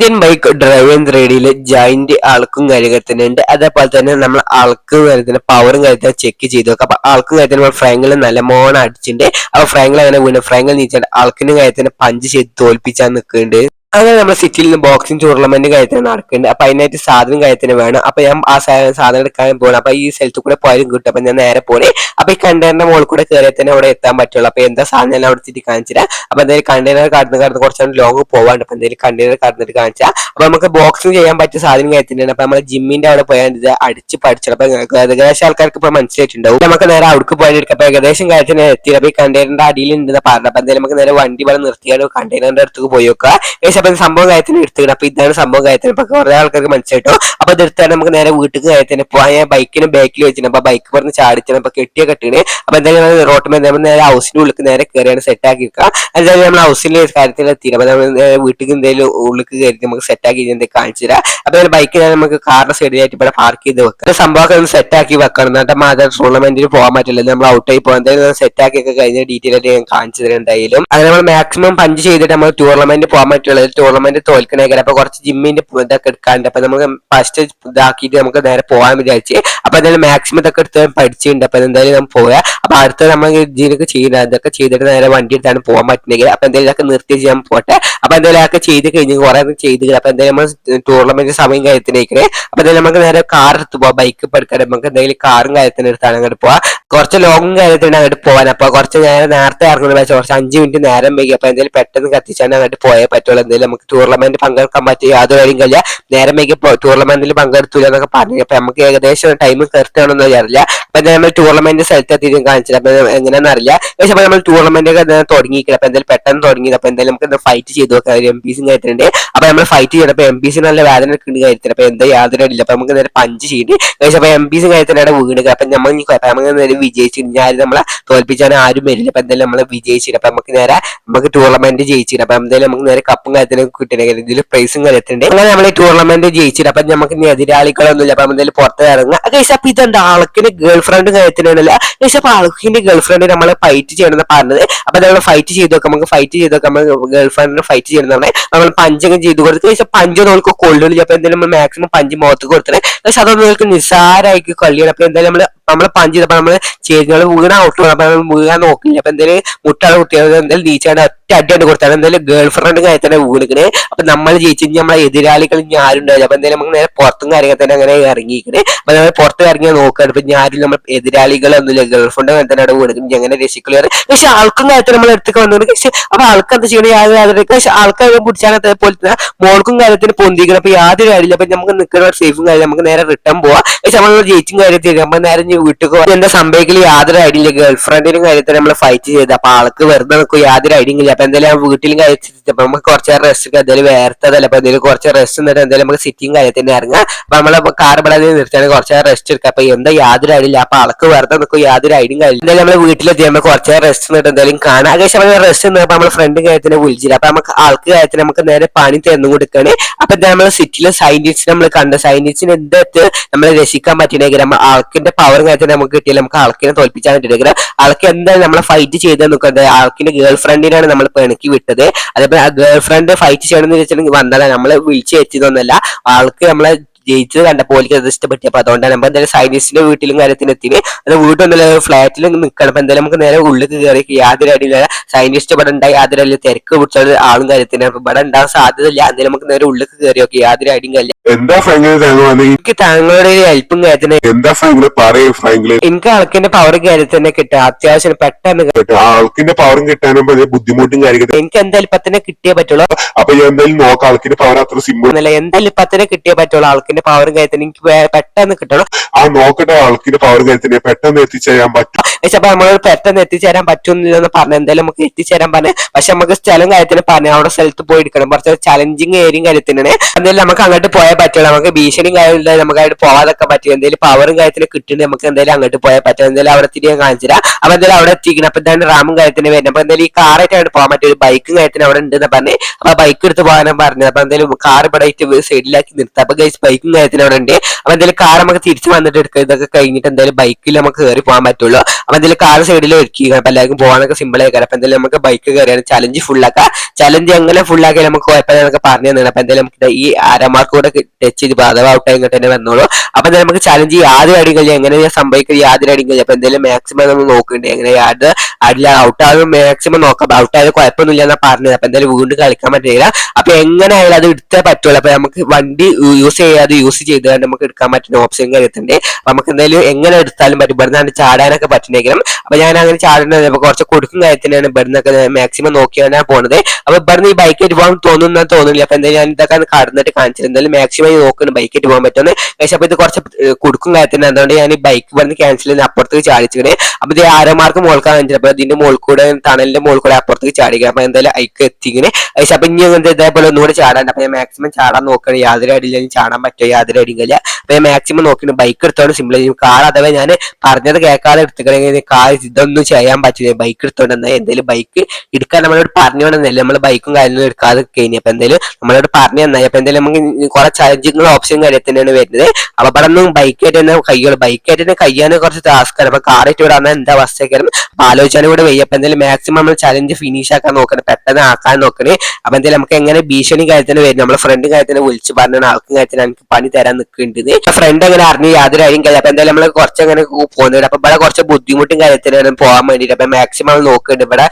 Indian bike driving റേഡിയിൽ joint ആൾക്കും കാര്യങ്ങളുണ്ട്. അതേപോലെ തന്നെ നമ്മൾ ആൾക്ക് കാര്യത്തിന് പവറും കാര്യത്തിന് ചെക്ക് ചെയ്ത് നോക്കാം. അപ്പൊ ആൾക്കും കാര്യത്തിന് ഫ്രാങ്കിൽ നല്ല മോണം അടിച്ചിട്ടുണ്ട്. അപ്പൊ ഫ്രാങ്കിൽ അങ്ങനെ വീണ്ടും ഫ്രാങ്കിൽ നീച്ചാൽ ആൾക്കിന് കാര്യത്തിന് പഞ്ച് ചെയ്ത് തോൽപ്പിച്ചാൽ നിൽക്കുന്നുണ്ട്. അങ്ങനെ നമ്മുടെ സിറ്റിയിൽ നിന്ന് ബോക്സിംഗ് ടൂർണമെന്റ് കാര്യത്തിന് നടക്കുന്നുണ്ട്. അപ്പൊ അതിനായിട്ട് സാധനം കാര്യത്തിന് വേണം. അപ്പൊ ഞാൻ ആ സാധനം എടുക്കാൻ പോകണം. അപ്പൊ ഈ സ്ഥലത്ത് കൂടെ പോയാലും കിട്ടും. അപ്പൊ ഞാൻ നേരെ പോണേ. അപ്പൊ ഈ കണ്ടെയ്നറിന്റെ മുകളിൽ കൂടെ കയറിയാൽ തന്നെ അവിടെ എത്താൻ പറ്റുള്ളൂ. അപ്പൊ എന്താ സാധനം എല്ലാം അവിടെ എത്തിയിട്ട് കാണിച്ചില്ല. അപ്പൊ എന്തായാലും കണ്ടെയ്നർ കടന്ന് കുറച്ചാണ് ലോങ് പോവാണ്ട്. അപ്പൊ എന്തായാലും കണ്ടെയ്നർ കടന്നിട്ട് കാണിച്ചാൽ അപ്പൊ നമുക്ക് ബോക്സിംഗ് ചെയ്യാൻ പറ്റിയ സാധനം കാര്യത്തിനാണ്. അപ്പൊ നമ്മൾ ജിമ്മിന്റെ അവിടെ പോയാൽ ഇത് അടിച്ച് പഠിച്ചത്. അപ്പൊ ഏകദേശം ആൾക്കാർക്ക് ഇപ്പൊ മനസ്സിലായിട്ടുണ്ടാവും. നമുക്ക് നേരെ അവിടേക്ക് പോയാൽ എടുക്കാം. അപ്പൊ ഏകദേശം കാര്യത്തിന് എത്തി. അപ്പൊ ഈ കണ്ടെയ്നറിന്റെ അടിയിൽ ഉണ്ടെന്ന് പറഞ്ഞു. അപ്പൊ എന്തായാലും നമുക്ക് നേരെ വണ്ടി ഇവിടെ നിർത്തിയാണ് കണ്ടെയ്നറിന്റെ അടുത്തേക്ക് പോയി നോക്കുക. അപ്പൊ സംഭവം കാര്യത്തിന് എടുത്തുകിട്ട്. അപ്പൊ ഇതാണ് സംഭവം കാര്യത്തിന്. ഇപ്പൊ കുറെ ആൾക്കാർക്ക് മനസ്സിലായിട്ടോ. അപ്പൊ ഇത് എടുത്താൽ നമുക്ക് നേരെ വീട്ടിൽ കാര്യത്തിന് പോയാൽ ബൈക്കിന് ബാക്കിൽ വെച്ചിട്ടുണ്ട്. അപ്പൊ ബൈക്ക് പറഞ്ഞ് ചാടിച്ചാണ്. അപ്പൊ കെട്ടിയ കെട്ടിന്. അപ്പൊ എന്തായാലും റോട്ടിൽ നമ്മൾ നേരെ ഹൗസിന്റെ ഉള്ളിൽ നേരെ കയറിയാണ് സെറ്റ് ആക്കി വെക്കുക. എന്തായാലും നമ്മൾ ഹൗസിന്റെ കാര്യത്തിൽ എത്തി. അപ്പൊ നമ്മൾ വീട്ടിൽ എന്തെങ്കിലും ഉള്ളിൽ കയറി നമുക്ക് സെറ്റ് ആക്കി എന്തെങ്കിലും കാണിച്ചു തരാം. അപ്പൊ ബൈക്ക് നമുക്ക് കാറിന്റെ സൈഡിലായിട്ട് ഇവിടെ പാർക്ക് ചെയ്ത് വെക്കാം. സംഭവമൊക്കെ ഒന്ന് സെറ്റ് ആക്കി വെക്കണം. എന്നിട്ട് അത് ടൂർണമെന്റിന് പോകാൻ പറ്റില്ല. നമ്മൾ ഔട്ടായി പോകാൻ എന്തായാലും സെറ്റ് ആക്കി ഒക്കെ കഴിഞ്ഞ ഡീറ്റെയിൽ ആയിട്ട് ഞാൻ കാണിച്ചു തരാം. എന്തായാലും അത് നമ്മൾ മാക്സിമം പഞ്ച് ചെയ്തിട്ട് നമ്മൾ ടൂർണമെന്റ് പോകാൻ പറ്റുള്ളൂ. ടൂർണമെന്റ് തോൽക്കണേക്കാരം. അപ്പൊ കുറച്ച് ജിമ്മിന്റെ ഇതൊക്കെ എടുക്കാണ്ട്. അപ്പൊ നമുക്ക് ഫസ്റ്റ് ഇതാക്കിയിട്ട് നമുക്ക് നേരെ പോകാൻ വിചാരിച്ച്. അപ്പൊ എന്തായാലും മാക്സിമം ഇതൊക്കെ എടുത്ത് പഠിച്ചിട്ടുണ്ട്. അപ്പൊ എന്തായാലും നമ്മൾ പോയാൽ അപ്പൊ അടുത്ത നമ്മൾ ഇതിനൊക്കെ ചെയ്യുന്നത് ഇതൊക്കെ ചെയ്തിട്ട് നേരെ വണ്ടി എടുത്താണ് പോകാൻ പറ്റുന്നെങ്കിൽ അപ്പൊ എന്തായാലും ഇതൊക്കെ നിർത്തി ചെയ്യാൻ പോട്ടെ. അപ്പൊ എന്തായാലും അതൊക്കെ ചെയ്ത് കഴിഞ്ഞ് കുറെ ചെയ്ത് അപ്പൊ എന്തായാലും നമ്മൾ ടൂർണമെന്റ് സമയം കാര്യത്തിനേക്കണേ. അപ്പൊ എന്തായാലും നമുക്ക് നേരെ കാർ എടുത്ത് പോവാം. ബൈക്ക് ഇപ്പൊ എടുക്കാൻ നമുക്ക് എന്തെങ്കിലും കാറും കാര്യത്തിന് എടുത്താണ് അങ്ങോട്ട് പോവാം. കുറച്ച് ലോങ് കാര്യത്തിന് അങ്ങോട്ട് പോകാൻ. അപ്പൊ കുറച്ച് നേരത്തെ ഇറങ്ങുന്ന കുറച്ച് 5 മിനിറ്റ് നേരം വൈകി. അപ്പൊ എന്തായാലും പെട്ടെന്ന് കത്തിച്ചാൽ അങ്ങോട്ട് പോയേ പറ്റുള്ളൂ. എന്തായാലും നമുക്ക് ടൂർണമെന്റ് പങ്കെടുക്കാൻ പറ്റിയ യാതൊരു കാര്യം കഴിയില്ല. നേരം വൈകി ടൂർണമെന്റിൽ പങ്കെടുത്തില്ല എന്നൊക്കെ പറഞ്ഞു. അപ്പൊ നമുക്ക് ഏകദേശം ടൈം കറക്റ്റ് ആണെന്ന് അറിയില്ല. അപ്പൊ നമ്മൾ ടൂർണമെന്റ് സ്ഥലത്ത് എത്തിയിട്ട് കാണിച്ചില്ല. അപ്പൊ എങ്ങനെയാണെന്ന് അറിയില്ല. പക്ഷെ അപ്പൊ നമ്മൾ ടൂർണമെന്റ് ഒക്കെ തുടങ്ങിയിരിക്കണം. അപ്പൊ എന്തായാലും പെട്ടെന്ന് തുടങ്ങി. അപ്പൊ എന്തായാലും നമുക്ക് ഫൈറ്റ് ചെയ്ത് നോക്കാം. MPC കാര്യത്തിലുണ്ട്. അപ്പൊ നമ്മൾ ഫൈറ്റ് ചെയ്യണം. അപ്പൊ MPC നല്ല വേദന എടുക്കുന്ന കാര്യത്തിൽ. അപ്പൊ എന്താ യാതൊരു ഇല്ല. അപ്പൊ നമുക്ക് നേരെ പഞ്ച് ചെയ്യുന്നുണ്ട്. പക്ഷെ അപ്പൊ MPC കാര്യത്തിലാണ് വീണ്. അപ്പൊ നമുക്ക് നേരെ വിജയിച്ചു. ഞാൻ നമ്മളെ തോൽപ്പിച്ചാൽ ആരും വരില്ല. അപ്പൊ എന്തായാലും നമ്മളെ വിജയിച്ചില്ല. അപ്പൊ നമുക്ക് ടൂർണമെന്റ് ജയിച്ചില്ല. അപ്പൊ എന്തായാലും നമുക്ക് നേരെ കപ്പും കാര്യത്തിനും കിട്ടുന്ന ഇതിൽ പ്രൈസും കാര്യത്തിലുണ്ട്. അങ്ങനെ നമ്മൾ ഈ ടൂർണമെന്റ് ജയിച്ചില്ല. അപ്പൊ നമുക്ക് എതിരാളികളൊന്നുമില്ല. അപ്പൊ എന്തായാലും പുറത്ത് ഇറങ്ങുക. അപ്പൊ ഇതെന്താ ആൾക്കിന്റെ ഗേൾ ഫ്രണ്ട് കാര്യത്തിനല്ല. അപ്പൊ ആൾക്കിന്റെ ഗേൾ ഫ്രണ്ട് നമ്മളെ ഫൈറ്റ് ചെയ്യണമെന്ന് പറഞ്ഞത്. അപ്പൊ നമ്മൾ ഫൈറ്റ് ചെയ്ത് നോക്കാം. നമുക്ക് ഫൈറ്റ് ചെയ്ത് നോക്കാം. നമ്മൾ ഗേൾ ഫ്രണ്ടിനെ ഫൈറ്റ് ചെയ്യണമെന്നാണ് നമ്മൾ പഞ്ചൊക്കെ ചെയ്ത് കൊടുത്ത്. പക്ഷെ പഞ്ച് നമുക്ക് കൊള്ളില്ല. അപ്പൊ എന്തായാലും നമ്മൾ മാക്സിമം പഞ്ച് മുഖത്ത് കൊടുത്തത്. പക്ഷെ അതൊന്നും നമുക്ക് നിസ്സാരമായിട്ട് കളിയാണ്. അപ്പൊ എന്തായാലും നമ്മളെ പഞ്ച് ചെയ്തപ്പോ നമ്മള് ചേരുകൾ വീണ ഔട്ട്. അപ്പൊ വീഴാൻ നോക്കില്ല. അപ്പൊ എന്തായാലും മുട്ടാളെ കുട്ടികൾ എന്തായാലും നീച്ചാണ്ട് അടിയാണ്ട് കൊടുത്താണ്. എന്തായാലും ഗേൾ ഫ്രണ്ട് കാര്യത്തിൽ വീണിക്കണേ. അപ്പൊ നമ്മൾ ജയിച്ചു നമ്മളെ എതിരാളികൾ ഇനി ആരുണ്ടാവില്ല. അപ്പൊ എന്തായാലും നമുക്ക് നേരെ പുറത്തും കാര്യങ്ങൾ തന്നെ അങ്ങനെ ഇറങ്ങിയിരിക്കണേ. അപ്പൊ നമ്മൾ പുറത്ത് ഇറങ്ങിയാൽ നോക്കുകയാണ്. ഇപ്പൊ ആരും നമ്മൾ എതിരാളികളൊന്നുമില്ല. ഗേൾ ഫ്രണ്ട് കാര്യത്തിന് അവിടെ വീണിക്കണം. എങ്ങനെ രക്ഷിക്കലാണ്. പക്ഷെ ആൾക്കും കാര്യത്തിൽ നമ്മൾ എടുത്തൊക്കെ വന്നു. പക്ഷെ അപ്പൊ ആൾക്ക് എന്താ ചെയ്യണം യാതൊരു പക്ഷെ ആൾക്കാരെ പിടിച്ചാൽ പോലെ തന്നെ മോൾക്കും കാര്യത്തിന് പൊന്തിക്കണം. അപ്പൊ യാതൊരു കാര്യമില്ല. അപ്പൊ നമുക്ക് നിൽക്കുന്ന സേഫും കാര്യം നമുക്ക് നേരെ റിട്ടേൺ പോവാം. പക്ഷെ നമ്മൾ ജയിച്ചും കാര്യത്തിൽ നമ്മൾ നേരെ വീട്ടിൽ പോകാൻ എന്താ സംഭവിക്കില്ല യാതൊരു ഐഡിയ ഇല്ല. ഗേൾ ഫ്രണ്ടിനും കാര്യത്തിൽ നമ്മൾ ഫൈറ്റ് ചെയ്ത് അപ്പൊ ആൾക്ക് വെറുതെ നിൽക്കും യാതൊരു ഐഡിയ ഇല്ല. അപ്പൊ എന്തായാലും വീട്ടിലും കഴിച്ചിട്ട് നമുക്ക് കുറച്ച് റെസ്റ്റ് എന്തായാലും വേർത്തതല്ല. അപ്പൊ എന്തെങ്കിലും കുറച്ച് റെസ്റ്റ് എന്നിട്ട് എന്തായാലും നമുക്ക് സിറ്റിയും കാര്യത്തിന് ഇറങ്ങാം. അപ്പൊ നമ്മളെ കാർ ഇവിടെ നിർത്തിയാണ് കുറച്ച് റെസ്റ്റ് എടുക്കുക. അപ്പൊ എന്താ യാതൊരു ഐഡിയ ഇല്ല. അപ്പൊ ആൾക്ക് വെറുതെ നിൽക്കും യാതൊരു ഐഡിയും കാര്യം. എന്തായാലും നമ്മൾ വീട്ടിലെത്തി നമ്മൾ കുറച്ച് റെസ്റ്റ് എന്നിട്ട് എന്തായാലും കാണാം. പക്ഷെ റെസ്റ്റ് നിന്നപ്പോ നമ്മൾ ഫ്രണ്ട് കാര്യത്തിന് വിളിച്ചില്ല. അപ്പൊ നമുക്ക് ആൾക്ക് കാര്യത്തിന് നമുക്ക് നേരെ പണി തന്നു കൊടുക്കുകയാണ്. അപ്പൊ എന്താ നമ്മൾ സിറ്റിയിലെ സയന്റിസ്റ്റ് നമ്മൾ കണ്ട സയന്റിസ്റ്റിന് എന്തൊക്കെ നമ്മളെ രക്ഷിക്കാൻ പറ്റിയെങ്കിൽ നമ്മൾ ആൾക്കിന്റെ പവർ കാര്യത്തിന് നമുക്ക് കിട്ടിയാൽ നമുക്ക് ആൾക്കിനെ തോൽപ്പിച്ചാൽ പറ്റിയെങ്കിൽ ആൾക്ക് എന്തായാലും നമ്മളെ ഫൈറ്റ് ചെയ്ത് നിൽക്കുന്നത് ആൾക്കിന്റെ ഗേൾ ഫ്രണ്ടിനാണ് നമ്മൾ പിണക്കി വിട്ടത്. അതേപോലെ ആ ഗേൾ ഫ്രണ്ട് ഫൈറ്റ് ചെയ്യണമെന്ന് വെച്ചിട്ടുണ്ടെങ്കിൽ വന്നതാണ്. നമ്മളെ വിളിച്ച് എത്തിയതൊന്നല്ല. ആൾക്ക് നമ്മളെ ജയിച്ചത് കണ്ടപ്പോൾ എനിക്ക് അത് ഇഷ്ടപ്പെട്ടു. അപ്പൊ അതുകൊണ്ടാണ് നമ്മൾ എന്തായാലും സയന്റിസ്റ്റിന്റെ വീട്ടിലും കാര്യത്തിന് എത്തി. അത് വീട്ടൊന്നുമില്ല ഫ്ലാറ്റിൽ നിൽക്കണം. അപ്പൊ എന്തായാലും നമുക്ക് നേരെ ഉള്ളിൽ കയറി യാതൊരു അടിയില്ല. സയന്റിസ്റ്റ് ഇവിടെ ഉണ്ടായി യാതൊരു അല്ല തിരക്ക് പിടിച്ചത് ആളും കാര്യത്തിന്. അപ്പൊ ഇവിടെ ഉണ്ടാകാൻ സാധ്യതയില്ല. എന്തായാലും നമുക്ക് നേരെ ഉള്ളിൽ കയറി നോക്കി യാതൊരു അടിയും കഴിയില്ല. എന്താ എനിക്ക് താങ്കളുടെ ഒരു ഹെൽപ്പും കാര്യത്തിന് എന്താ എനിക്ക് ആൾക്കിന്റെ പവർ കാര്യത്തിന് കിട്ടുക അത്യാവശ്യം പെട്ടെന്ന് ആൾക്കിന്റെ പവറും കിട്ടാനും ബുദ്ധിമുട്ടും കാര്യങ്ങൾ എനിക്ക് എന്തായാലും ഇപ്പൊ തന്നെ കിട്ടിയേ പറ്റുള്ളൂ. അപ്പൊ എന്തായാലും നോക്കാം. ആൾക്കിന്റെ പവർ അത്ര സിമ്പിൾ അല്ല. എന്തായാലും ഇപ്പൊ തന്നെ കിട്ടിയേ പറ്റുള്ളൂ. ആൾക്കിന്റെ പവറും കാര്യത്തിന് എനിക്ക് പെട്ടെന്ന് കിട്ടണം. ആ നോക്കട്ടെ. ആൾക്കിന്റെ പവർ കാര്യത്തിന് പെട്ടെന്ന് എത്തിച്ചേരാൻ പറ്റും. പക്ഷെ അപ്പൊ നമ്മൾ പെട്ടെന്ന് എത്തിച്ചേരാൻ പറ്റുന്നില്ലെന്ന് പറഞ്ഞു. എന്തായാലും നമുക്ക് എത്തിച്ചേരാൻ പറഞ്ഞു. പക്ഷെ നമുക്ക് സ്ഥലം കാര്യത്തിന് പറഞ്ഞു അവിടെ സ്ഥലത്ത് പോയി എടുക്കണം. കുറച്ച് ചലഞ്ചിങ് ഏരിയയും കാര്യത്തിനാണ്. എന്തായാലും നമുക്ക് അങ്ങോട്ട് പോയാൽ പറ്റുള്ളൂ. നമുക്ക് ഭീഷണിയും കാര്യം നമുക്കായിട്ട് പോകാതൊക്കെ പറ്റും. എന്തെങ്കിലും പവറും കാര്യത്തിന് കിട്ടുന്നുണ്ട് നമുക്ക് എന്തായാലും അങ്ങോട്ട് പോയാൽ പറ്റും. എന്തായാലും അവിടെ എത്തിയിട്ട് ഞാൻ കാണിച്ചു തരാം. അപ്പൊ എന്തായാലും അവിടെ എത്തിക്കണം. അപ്പൊ എന്താണ് റാമും കാര്യത്തിന് വരുന്നത്. അപ്പൊ എന്തായാലും ഈ കാറായിട്ടാണ് പോകാൻ പറ്റും. ഒരു ബൈക്കും കാര്യത്തിന് അവിടെ ഉണ്ടെന്ന് പറഞ്ഞ് അപ്പൊ ബൈക്ക് എടുത്ത് പോകാനും പറഞ്ഞത്. അപ്പൊ എന്തായാലും കാർ ഇവിടെ സൈഡിലാക്കി നിർത്താം. അപ്പൊ ഗൈസ് ബൈക്കും കാര്യത്തിന് അവിടെ ഉണ്ട്. അപ്പൊ എന്തായാലും കാർ നമുക്ക് തിരിച്ചു വന്നിട്ട് എടുക്കുക. ഇതൊക്കെ കഴിഞ്ഞിട്ട് എന്തായാലും ബൈക്കിൽ നമുക്ക് കയറി പോകാൻ പറ്റുള്ളൂ. അപ്പൊ എന്തായാലും കാർ സൈഡിൽ ഒരുക്കുക. അപ്പൊ എല്ലാവർക്കും പോകാനൊക്കെ സിമ്പിൾ ആയി. അപ്പൊ എന്തായാലും നമുക്ക് ബൈക്ക് കയറിയാണ് ചലഞ്ച് ഫുള്ളാക്കാം. ചലഞ്ച് എങ്ങനെ ഫുള്ളാക്കിയാൽ നമുക്ക് കുഴപ്പമില്ല പറഞ്ഞു തന്നെ. അപ്പൊ എന്തായാലും നമുക്ക് ഈ അരമാർക്ക് കൂടെ ടച്ച് ചെയ്ത് അഥവാ ഔട്ടായി ഇങ്ങോട്ട് തന്നെ വന്നോളൂ. അപ്പൊ എന്തായാലും നമുക്ക് ചലഞ്ച് യാതൊരു അടിയും കഴിയും. എങ്ങനെ സംഭവിക്കുന്നത് യാതൊരു അടിയും കഴിയും. അപ്പൊ എന്തായാലും മാക്സിമം നമ്മൾ നോക്കുന്നുണ്ട് എങ്ങനെ യാതൊരു അടില്ല ഔട്ടാകും മാക്സിമം നോക്കാം. ഔട്ടായത് കുഴപ്പമൊന്നുമില്ല എന്നാ പറഞ്ഞത്. അപ്പൊ എന്തായാലും വീണ്ടും കളിക്കാൻ പറ്റില്ല. അപ്പൊ എങ്ങനെയായാലും അത് എടുത്തേ പറ്റുള്ളൂ. അപ്പൊ നമുക്ക് വണ്ടി യൂസ് ചെയ്യാതെ യൂസ് ചെയ്തുകൊണ്ട് നമുക്ക് എടുക്കാൻ പറ്റുന്ന ഓപ്ഷൻ കാര്യത്തിന്റെ. അപ്പൊ നമുക്ക് എന്തായാലും എങ്ങനെ എടുത്താലും പറ്റും. ഇവിടുന്ന് ചാടാനൊക്കെ പറ്റുന്നെങ്കിലും അപ്പൊ ഞാൻ അങ്ങനെ ചാടുന്നത് കുറച്ച് കൊടുക്കും കാര്യത്തിനാണ് ഇവിടുന്നൊക്കെ മാക്സിമം നോക്കിയാണ് പോണത്. അപ്പൊ ഇവിടുന്ന് ഈ ബൈക്കായിട്ട് പോകാൻ തോന്നുന്നില്ല. അപ്പൊ എന്തായാലും ഞാൻ ഇതൊക്കെ കടന്നിട്ട് കാണിച്ചത്. എന്തായാലും മാക്സിമം നോക്കുന്നു ബൈക്കായിട്ട് പോകാൻ പറ്റുമെന്ന്. പക്ഷെ അപ്പൊ ഇത് കുറച്ച് കൊടുക്കും കാര്യത്തിന് അതുകൊണ്ട് ഞാൻ ഈ ബൈക്ക് ഇവിടുന്ന് ക്യാൻസൽ ചെയ്ത് അപ്പുറത്തേക്ക് ചാടിച്ചിട്ട് അപ്പൊ ഇത് ആരോമാർക്ക് മോൾക്കാൻ കാണിച്ചത്. അപ്പൊ ഇതിന്റെ മുകളിൽ കൂടെ ടണലിന്റെ മുകളിൽ കൂടെ അപ്പുറത്തേക്ക് ചാടിക്കുക. അപ്പൊ എന്തായാലും ഐക്ക് എത്തിങ്ങനെ. പക്ഷെ അപ്പൊ ഇനി അങ്ങനത്തെ ഇതേപോലെ ഒന്നുകൂടെ ചാടാണ്ട്. അപ്പൊ ഞാൻ മാക്സിമം ചാടാൻ നോക്കണം. യാതൊരു അടിയില്ല ചാടാൻ പറ്റുമോ യാതൊരു അടിയില്ല. അപ്പൊ ഞാൻ മാക്സിമം നോക്കുന്നു. ബൈക്ക് എടുത്തോണ്ട് സിമ്പിൾ ചെയ്യും. കാർ അഥവാ ഞാൻ പറഞ്ഞത് കേൾക്കാതെ എടുത്തുകഴിഞ്ഞാൽ കാർ ഇതൊന്നും ചെയ്യാൻ പറ്റില്ല. ബൈക്ക് എടുത്തോണ്ട് എന്നാൽ എന്തായാലും ബൈക്ക് എടുക്കാൻ നമ്മളോട് പറഞ്ഞോണ്ടെന്നല്ലേ നമ്മൾ ബൈക്കും കാര്യങ്ങളും എടുക്കാതെ കഴിഞ്ഞു. അപ്പൊ എന്തായാലും നമ്മളോട് പറഞ്ഞു തന്നായി. അപ്പൊ എന്തായാലും നമുക്ക് കുറെ ചലഞ്ചിങ് ഓപ്ഷൻ കാര്യത്തിനാണ് വരുന്നത്. അപ്പൊ ഇവിടെ ഒന്നും ബൈക്കായിട്ട് തന്നെ കയ്യുള്ളൂ. ബൈക്കായിട്ട് തന്നെ കഴിയാൻ കുറച്ച് ടാസ്ക്കാണ്. അപ്പൊ കാറായിട്ട് ഇവിടെ വന്നാൽ എന്താ അവസ്ഥയൊക്കെയാണ് ആലോചിച്ചാലും കൂടെ വയ്യ. അപ്പൊ എന്തായാലും മാക്സിമം നമ്മൾ ചലഞ്ച് ഫിനിഷ് ആക്കാൻ നോക്കണം. പെട്ടെന്ന് ആക്കാൻ നോക്കണേ. അപ്പൊ എന്തായാലും നമുക്ക് എങ്ങനെ ഭീഷണി കാര്യത്തിന് വരും. നമ്മളെ ഫ്രണ്ട് കാര്യത്തിന് വിളിച്ച് പറഞ്ഞ ആൾക്കും കാര്യത്തിന് എനിക്ക് പണി തരാൻ നിൽക്കുന്നുണ്ട്. ഫ്രണ്ട് അങ്ങനെ അറിഞ്ഞു യാതൊരു കാര്യം കഴിയും. അപ്പൊ എന്തായാലും നമ്മൾ കുറച്ചങ്ങനെ പോകുന്നുണ്ട്. അപ്പൊ ഇവിടെ കുറച്ച് ബുദ്ധിമുട്ടും കാര്യത്തിനാണ് പോകാൻ വേണ്ടിയിട്ട്. അപ്പൊ മാക്സിമം നോക്കുന്നുണ്ട്. ഇവിടെ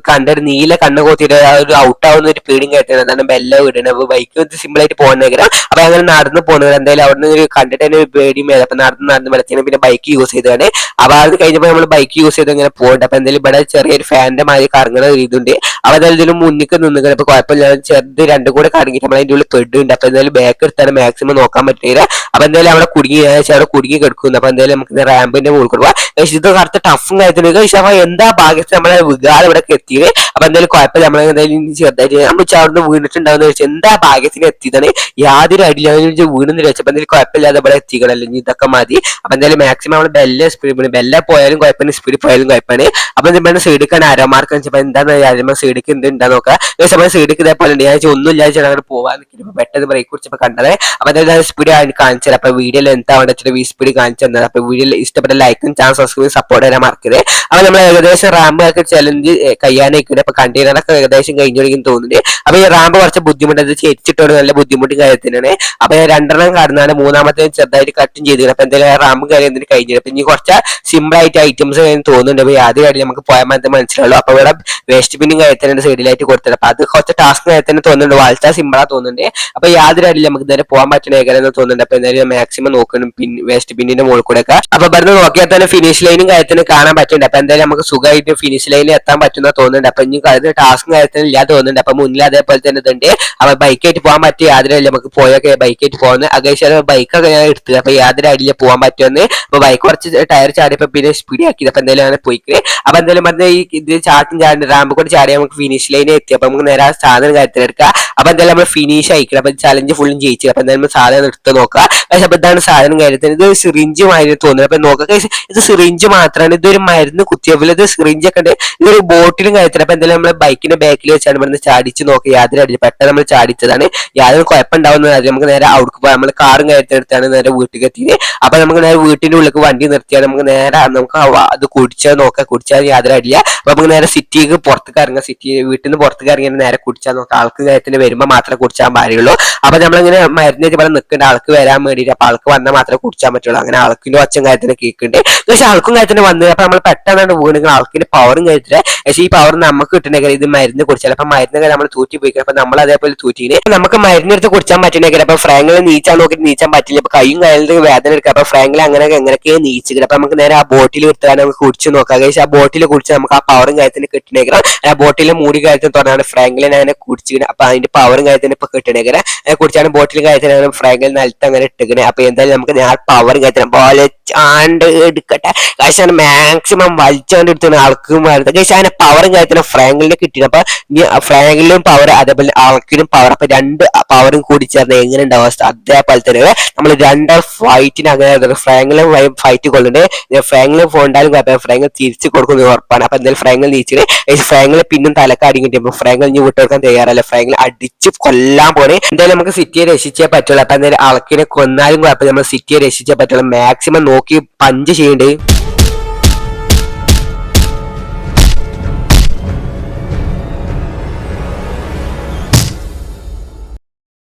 കണ്ടൊരു നീല കണ്ണ് കോത്തിട്ട് ഒരു ഔട്ട് ആവുന്ന ഒരു പേടിയും കാര്യത്തിന് അതാണ് ബെല്ല വിടുന്നത്. അപ്പൊ ബൈക്ക് സിമ്പിൾ ആയിട്ട് പോകുന്നേരം അപ്പൊ അങ്ങനെ നടന്ന് പോകുന്നത്. എന്തായാലും അവിടെ നിന്ന് കണ്ടിട്ട് തന്നെ ഒരു പേടിയും വരും. അപ്പൊ നടന്ന് വിളിച്ചാൽ പിന്നെ ബൈക്ക് യൂസ് ചെയ്താണ്. അപ്പൊ അത് കഴിഞ്ഞപ്പോൾ നമ്മൾ ബൈക്ക് യൂസ് ചെയ്ത് ഇങ്ങനെ പോകുന്നുണ്ട്. അപ്പൊ എന്തായാലും ഇവിടെ ചെറിയൊരു ഫാനിന്റെ മാതിരി കറങ്ങുന്ന ഇതുണ്ട്. അപ്പൊ എന്തായാലും ഇതിന് മുന്നിൽ നിന്നിട്ട് അപ്പൊ കുഴപ്പമില്ല ചെറുത് രണ്ടും കൂടെ കറങ്ങിയിട്ട് നമ്മൾ അതിന്റെ ഉള്ളിൽ പെടുന്നുണ്ട്. അപ്പൊ എന്തായാലും ബാക്ക് എടുത്താൽ മാക്സിമം നോക്കാൻ പറ്റില്ല. അപ്പൊ എന്തായാലും അവിടെ കുടുങ്ങി കിടക്കുന്നു. അപ്പൊ എന്തായാലും നമുക്ക് റാമ്പിന്റെ മുകളിൽ കൊടുക്കുക. പക്ഷെ ഇത് കറുത്ത ടഫും കാര്യത്തിനൊക്കെ പക്ഷെ അപ്പൊ എന്താ ഭാഗ്യത്തിൽ നമ്മളെ വികാരം ഇവിടെ എത്തിയത്. അപ്പൊ എന്തായാലും കുഴപ്പമില്ല നമ്മൾ എന്തായാലും ചെറുതായിട്ട് നമ്മൾ ചവിടുന്ന് വീണിട്ടുണ്ടാവുന്ന വെച്ചാൽ എന്താ ഭാഗ്യത്തിന് എത്തിയതാണ്. യാതൊരു അടിയില്ല വീണെന്ന് വെച്ചപ്പോ എന്തായാലും കുഴപ്പമില്ലാതെ ഇവിടെ എത്തിക്കണല്ലോ. ഇതൊക്കെ മതി. അപ്പൊ എന്തായാലും മാക്സിമം നമ്മൾ ബെല്ല പോയാലും കുഴപ്പമില്ല സ്പീഡിൽ പോയാലും കുഴപ്പമാണ്. അപ്പൊ നമ്മുടെ സൈഡിക്കാണ് അരമാർക്ക് വെച്ചപ്പോ എന്താ സൈഡിക്ക് എന്തുണ്ടാ നോക്കാം. സൈഡിക്ക് ഇതേപോലെ ഉണ്ട്. ഞാൻ ഒന്നുമില്ല അങ്ങനെ പോവാൻ നിൽക്കുമ്പോൾ പെട്ടെന്ന് ബ്രേക്ക് കുറിച്ചപ്പോ കണ്ടത്. അപ്പൊ എന്തായാലും സ്പീഡ് കാണിച്ചത്. അപ്പൊ വീഡിയോ എന്താ വെച്ചിട്ട് ഈ സ്പീഡ് കാണിച്ചു തന്നത്. അപ്പൊ വീഡിയോ ഇഷ്ടപ്പെട്ട ലൈക്കും ചാനൽ സബ്സ്ക്രൈബ് സപ്പോർട്ട് ചെയ്യാൻ മറക്കരുത്. അപ്പൊ നമ്മൾ ഏകദേശം റാമ്പ് ഒക്കെ ചലഞ്ച് കഴിയാനായിട്ടുണ്ട്. അപ്പൊ കണ്ടെയ്നറൊക്കെ ഏകദേശം കഴിഞ്ഞു തുടങ്ങി തോന്നുന്നുണ്ട്. അപ്പൊ ഈ റാമ്പ് കുറച്ച് ബുദ്ധിമുട്ട് അത് ചേച്ചിട്ടോട് നല്ല ബുദ്ധിമുട്ടും കാര്യത്തിനാണ്. അപ്പൊ ഞാൻ 2 കടന്നാണ് 3ാമത്തെ ചെറുതായിട്ട് കട്ടും ചെയ്തു. അപ്പൊ എന്തായാലും റാമ്പും കാര്യം കഴിഞ്ഞു. അപ്പൊ ഇനി കുറച്ച് സിമ്പിൾ ആയിട്ട് ഐറ്റംസ് തോന്നുന്നുണ്ട്. അപ്പൊ ആദ്യ കാര്യം നമുക്ക് പോയാൽ മാത്രമേ മനസ്സിലാവുള്ളൂ. അപ്പൊ ഇവിടെ വേസ്റ്റ് ബിന്നും കാര്യത്തിന് സൈഡിലായിട്ട് കൊടുത്തത്. അപ്പൊ അത് കുറച്ച് ടാസ്ക് കാര്യത്തിന് തോന്നുന്നുണ്ട്. വളരെ സിമ്പിളാ തോന്നുന്നുണ്ട്. അപ്പൊ യാതൊരു അടിയില്ല നമുക്ക് ഇതുവരെ പോകാൻ പറ്റുന്ന ഏകദേശം തോന്നുന്നുണ്ട്. അപ്പൊ എന്തായാലും മാക്സിമം നോക്കണം വേസ്റ്റ് ബിന്നിന്റെ മുകളിൽ കൂടെ ഒക്കെ. അപ്പൊ ഇവിടുന്ന് നോക്കിയാൽ തന്നെ ഫിനിഷ് ലൈനും കാര്യത്തിന് കാണാൻ പറ്റുന്നുണ്ട്. അപ്പൊ എന്തായാലും നമുക്ക് സുഖമായിട്ട് ഫിനിഷ് ലൈനിൽ എത്താൻ പറ്റുന്ന തോന്നുന്നുണ്ട്. അപ്പൊ ഇനി ടാസ്ക് കാര്യത്തിന് ഇല്ലാതെ തോന്നുന്നുണ്ട്. അപ്പൊ മുന്നിൽ അതേപോലെ തന്നെ ഇതുണ്ട്. അപ്പൊ ബൈക്കായിട്ട് പോകാൻ പറ്റിയ യാതൊരു അടിയില്ല നമുക്ക് പോയൊക്കെ ബൈക്കായിട്ട് പോകുന്നത്. അകേശം ബൈക്കൊക്കെ ഞാൻ എടുത്തത്. അപ്പൊ യാതൊരു അടിയില്ല പോകാൻ പറ്റുമെന്ന്. അപ്പൊ ബൈക്ക് കുറച്ച് ടയർ ചാടിയപ്പോ പിന്നെ സ്പീഡ് ആക്കിയത്. അപ്പൊ എന്തായാലും അങ്ങനെ പോയിക്കേ. അപ്പൊ എന്തായാലും പറഞ്ഞ ഈ ഇത് ചാടി റാമ്പ് കൂടെ ചാടിയാൽ നമുക്ക് ഫിനിഷ് ലൈനിൽ എത്തി. അപ്പൊ നമുക്ക് നേരെ സാധനം കാര്യത്തിലെടുക്കാം. അപ്പൊ എന്തായാലും നമ്മൾ ഫിനിഷ് അയക്കണം. അപ്പൊ ചലഞ്ച് ഫുള്ളും ജയിച്ചു. അപ്പൊ എന്തായാലും സാധനം എടുത്ത് നോക്കാം. പക്ഷെ അപ്പൊ ഇതാണ് സാധനം കാര്യത്തിന്. ഇത് സിറിഞ്ച് മാതിരി തോന്നുന്നത്. അപ്പൊ നോക്കാം ഇത് സിറിഞ്ച് മാത്രമാണ്. ഇതൊരു മരുന്ന് കുത്തിയപ്പോൾ ഇത് സിറിഞ്ച് ഒക്കെ ഉണ്ട്. ഇതൊരു ബോട്ടിലും കാര്യത്തില്. അപ്പൊ എന്തായാലും നമ്മൾ ബൈക്കിന്റെ ബാക്കിൽ വെച്ചാണ് ഇവിടുന്ന് ചാടിച്ച് നോക്കി. യാതൊരു അടിയിൽ പെട്ടെന്ന് നമ്മൾ ചാടിച്ചതാണ്. യാതൊരു കുഴപ്പമുണ്ടാവുന്നതല്ല. നമുക്ക് നേരെ അവിടേക്ക് പോകാം. നമ്മൾ കാറും കാര്യത്തിലെടുത്താണ് നേരെ വീട്ടിലേക്ക് എത്തിയത്. അപ്പൊ നമുക്ക് നേരെ വീട്ടിന്റെ ഉള്ളിൽ വണ്ടി നിർത്തിയാൽ നമുക്ക് നേരെ നമുക്ക് അത് കുടിച്ചാൽ നോക്കാം. കുടിച്ചാൽ യാതൊരു അടിയില്ല. അപ്പൊ നമുക്ക് നേരെ സിറ്റിക്ക് പുറത്തേക്ക് ഇറങ്ങാം. വീട്ടിൽ നിന്ന് പുറത്തേക്ക് ഇറങ്ങി നേരെ കുടിച്ചാൽ നോക്കാം. ആൾക്ക് കാര്യത്തിന് വരുമ്പോൾ മാത്രമേ കുടിച്ചാൻ പാടുള്ളൂ. അപ്പൊ നമ്മളിങ്ങനെ മരുന്ന് ഇവിടെ നിൽക്കേണ്ട ആൾക്ക് വരാൻ വേണ്ടിയിട്ട്. അപ്പൊ ആൾക്ക് വന്നാൽ മാത്രമേ കുടിച്ചാൻ പറ്റുള്ളൂ. അങ്ങനെ ആൾക്കിന്റെ ഒച്ചം കാര്യത്തിന് കേൾക്കുന്നുണ്ട്. പക്ഷെ ആൾക്കും കാര്യത്തിന് വന്നത്. അപ്പൊ നമ്മൾ പെട്ടെന്നാണ് വീണെങ്കിൽ ആൾക്കിന്റെ പവറും കഴിച്ചിട്ട്. പക്ഷെ ഈ പവർ നമുക്ക് കിട്ടണമെങ്കിൽ ഇത് മരുന്ന് കുടിച്ചാൽ അപ്പൊ മരുന്ന് നമ്മൾ തൂറ്റി പോയിക്കണം. അപ്പൊ നമ്മൾ അതേപോലെ തൂറ്റിന് നമുക്ക് മരുന്നെടുത്ത് കുടിച്ചാൻ പറ്റണമെങ്കിൽ അപ്പൊ ഫ്രാങ്കിൽ നീച്ചാൻ നോക്കിയിട്ട് നീച്ചാൻ പറ്റില്ല. അപ്പൊ കൈയും കാലിൽ വേദന എടുക്കുക. അപ്പൊ ഫ്രാങ്കിൽ അങ്ങനെ എങ്ങനെയൊക്കെ നീച്ചിട്ട്. അപ്പൊ നമുക്ക് നേരെ ആ ബോട്ടിൽ എടുത്താൽ നമുക്ക് കുടിച്ച് നോക്കാം. പക്ഷെ ആ ബോട്ടിൽ കുടിച്ച് നമുക്ക് ആ പവറും കാര്യത്തിന് കിട്ടണമെങ്കിൽ ആ ബോട്ടിൽ മൂടി കാര്യത്തിന് തുറന്നാണ് ഫ്രാങ്കിലിനെ അങ്ങനെ കുടിച്ചിട്ട്. അപ്പൊ അതിന്റെ പവറും കാര്യത്തിന് ഇപ്പൊ കിട്ടണമെങ്കിൽ കുടിച്ചാണ് ബോട്ടിൽ കാര്യത്തിന് ഫ്രാങ്കിൽ നിലത്ത് അങ്ങനെ ഇട്ട് ഇട്ടിരിക്കണേ. അപ്പൊ എന്തായാലും നമുക്ക് ഞാൻ പവർ കയറ്റണം പോലെ ചാണ്ട് എടുക്കട്ടെ പക്ഷേ മാക്സിമം വലിച്ചോണ്ട് എടുത്താണ് ആൾക്കും പക്ഷേ അതിനെ പവറും കയറ്റണം ഫ്രാങ്കിലിനെ കിട്ടിയത്. അപ്പൊ ഫ്രാങ്കിലും പവർ അതേപോലെ ആൾക്കിനും പവർ, അപ്പൊ രണ്ട് പവറും കൂടി ചേർന്ന് എങ്ങനെ ഉണ്ടാവും അവസ്ഥ. അതേപോലെ തന്നെ നമ്മൾ രണ്ടാൾ ഫൈറ്റിന് അങ്ങനെ ഫ്രാങ്കിലും ഫൈറ്റ് കൊള്ളുന്നുണ്ട്. ഫ്രാങ്കിലും ഫോണ്ടാലും കുഴപ്പമില്ല, ഫ്രാങ്കിൽ തിരിച്ചു കൊടുക്കുന്നത് ഉറപ്പാണ്. അപ്പൊ എന്തായാലും ഫ്രാങ്കിൽ നീച്ചിട്ട് ഫ്രാങ്കിൽ പിന്നും തലക്കാടി കിട്ടിയപ്പോൾ ഫ്രാങ്കിൽ ഇനി വിട്ടുകൊടുക്കാൻ തയ്യാറല്ല, ഫ്രാങ്കിൽ അടിച്ച് കൊല്ലാൻ പോലെ. എന്തായാലും നമുക്ക് സിറ്റിയെ രക്ഷിച്ചേ പറ്റുള്ളൂ. അപ്പൊ എന്തായാലും ആൾക്കിനെ കൊന്നാലും കുഴപ്പമില്ല, നമ്മൾ സിറ്റിയെ രക്ഷിച്ചേ പറ്റുള്ളൂ. മാക്സിമം നോക്കി പഞ്ച് ചെയ്യേണ്ടത്.